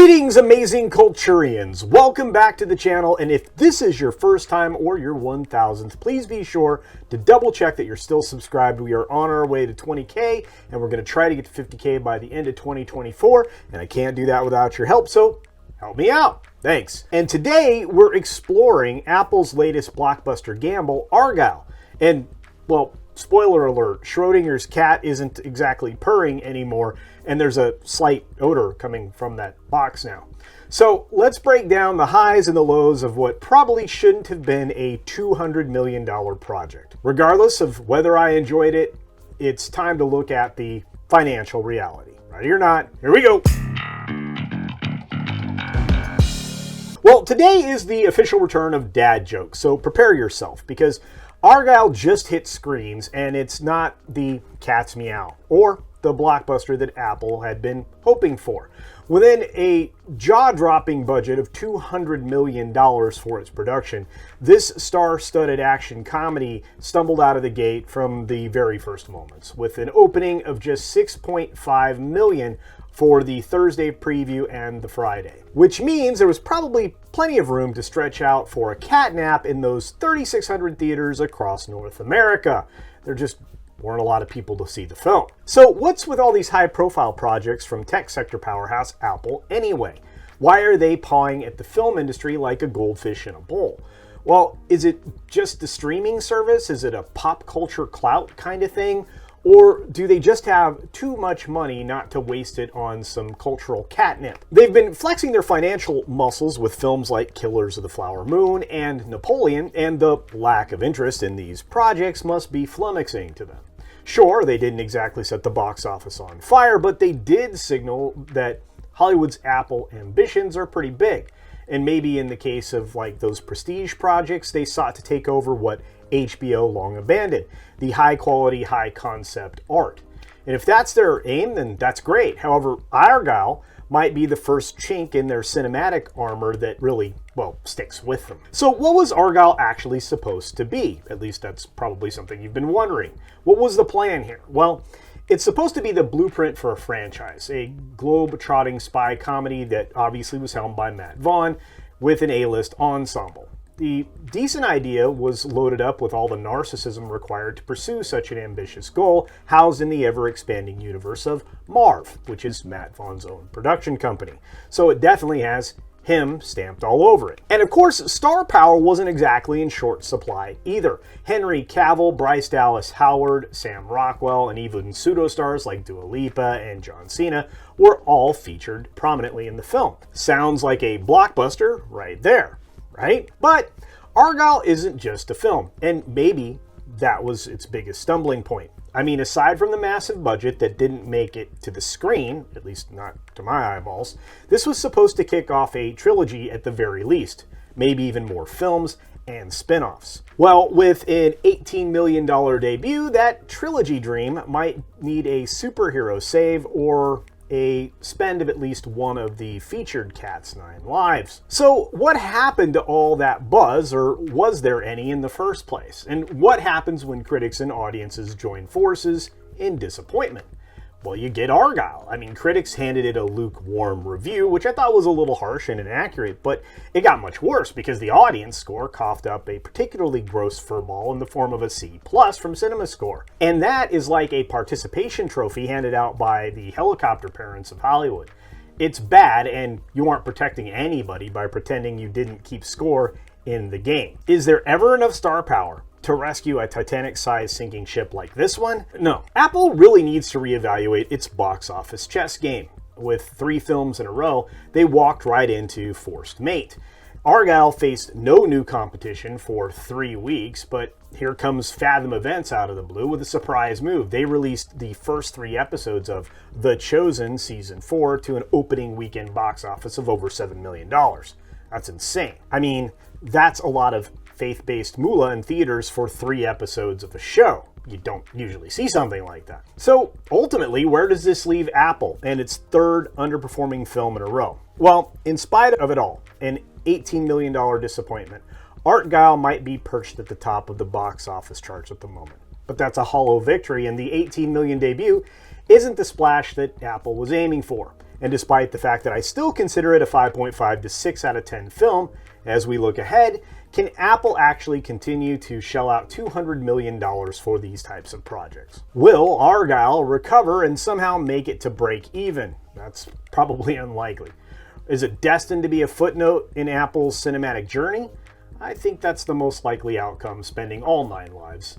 Greetings, amazing Culturians! Welcome back to the channel, and if this is your first time or your 1000th, please be sure to double check that you're still subscribed. We are on our way to 20K, and we're going to try to get to 50K by the end of 2024, and I can't do that without your help, so help me out. Thanks. And today, we're exploring Apple's latest blockbuster gamble, Argylle. And, well, spoiler alert, Schrodinger's cat isn't exactly purring anymore, and there's a slight odor coming from that box now. So let's break down the highs and the lows of what probably shouldn't have been a $200 million project. Regardless of whether I enjoyed it, it's time to look at the financial reality. Ready or not, here we go. Well, today is the official return of dad jokes, so prepare yourself, because Argylle just hit screens, and it's not the cat's meow or the blockbuster that Apple had been hoping for. Within a jaw-dropping budget of $200 million for its production, this star-studded action comedy stumbled out of the gate from the very first moments, with an opening of just $6.5 million for the Thursday preview and the Friday, which means there was probably plenty of room to stretch out for a catnap in those 3,600 theaters across North America. There just weren't a lot of people to see the film. So what's with all these high-profile projects from tech sector powerhouse Apple anyway? Why are they pawing at the film industry like a goldfish in a bowl? Well, is it just the streaming service? Is it a pop culture clout kind of thing? Or do they just have too much money not to waste it on some cultural catnip? They've been flexing their financial muscles with films like Killers of the Flower Moon and Napoleon, and the lack of interest in these projects must be flummoxing to them. Sure, they didn't exactly set the box office on fire, but they did signal that Hollywood's Apple ambitions are pretty big. And maybe in the case of like those prestige projects, they sought to take over what HBO long abandoned, the high quality, high concept art. And if that's their aim, then that's great. However, Argylle might be the first chink in their cinematic armor that really, well, sticks with them. So what was Argylle actually supposed to be? At least that's probably something you've been wondering. What was the plan here? Well, it's supposed to be the blueprint for a franchise, a globe-trotting spy comedy that obviously was helmed by Matt Vaughn with an A-list ensemble. The decent idea was loaded up with all the narcissism required to pursue such an ambitious goal, housed in the ever-expanding universe of Marv, which is Matt Vaughn's own production company. So it definitely has him stamped all over it. And of course, star power wasn't exactly in short supply either. Henry Cavill, Bryce Dallas Howard, Sam Rockwell, and even pseudo-stars like Dua Lipa and John Cena were all featured prominently in the film. Sounds like a blockbuster right there, right? But Argylle isn't just a film, and maybe that was its biggest stumbling point. I mean, aside from the massive budget that didn't make it to the screen, at least not to my eyeballs, this was supposed to kick off a trilogy at the very least, maybe even more films and spin-offs. Well, with an $18 million debut, that trilogy dream might need a superhero save or a spend of at least one of the featured Cat's 9 lives. So what happened to all that buzz, or was there any in the first place? And what happens when critics and audiences join forces in disappointment? Well, you get Argylle. I mean, critics handed it a lukewarm review, which I thought was a little harsh and inaccurate, but it got much worse because the audience score coughed up a particularly gross furball in the form of a C+ from CinemaScore. And that is like a participation trophy handed out by the helicopter parents of Hollywood. It's bad, and you aren't protecting anybody by pretending you didn't keep score in the game. Is there ever enough star power to rescue a Titanic-sized sinking ship like this one? No. Apple really needs to reevaluate its box office chess game. With 3 films in a row, they walked right into forced mate. Argylle faced no new competition for 3 weeks, but here comes Fathom Events out of the blue with a surprise move. They released the first 3 episodes of The Chosen Season 4 to an opening weekend box office of over $7 million. That's insane. I mean, that's a lot of faith-based moolah in theaters for 3 episodes of a show. You don't usually see something like that. So ultimately, where does this leave Apple and its 3rd underperforming film in a row? Well, in spite of it all, an $18 million disappointment, Argylle might be perched at the top of the box office charts at the moment. But that's a hollow victory, and the $18 million debut isn't the splash that Apple was aiming for. And despite the fact that I still consider it a 5.5 to 6 out of 10 film, as we look ahead, can Apple actually continue to shell out $200 million for these types of projects? Will Argylle recover and somehow make it to break even? That's probably unlikely. Is it destined to be a footnote in Apple's cinematic journey? I think that's the most likely outcome, spending all 9 lives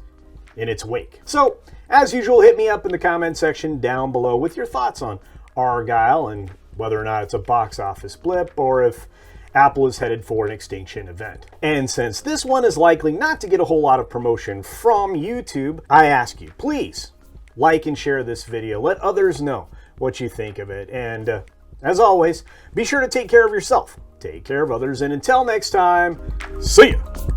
in its wake. So, as usual, hit me up in the comment section down below with your thoughts on Argylle and whether or not it's a box office blip or if Apple is headed for an extinction event. And since this one is likely not to get a whole lot of promotion from YouTube, I ask you, please like and share this video. Let others know what you think of it. And as always, be sure to take care of yourself, take care of others, and until next time, see ya!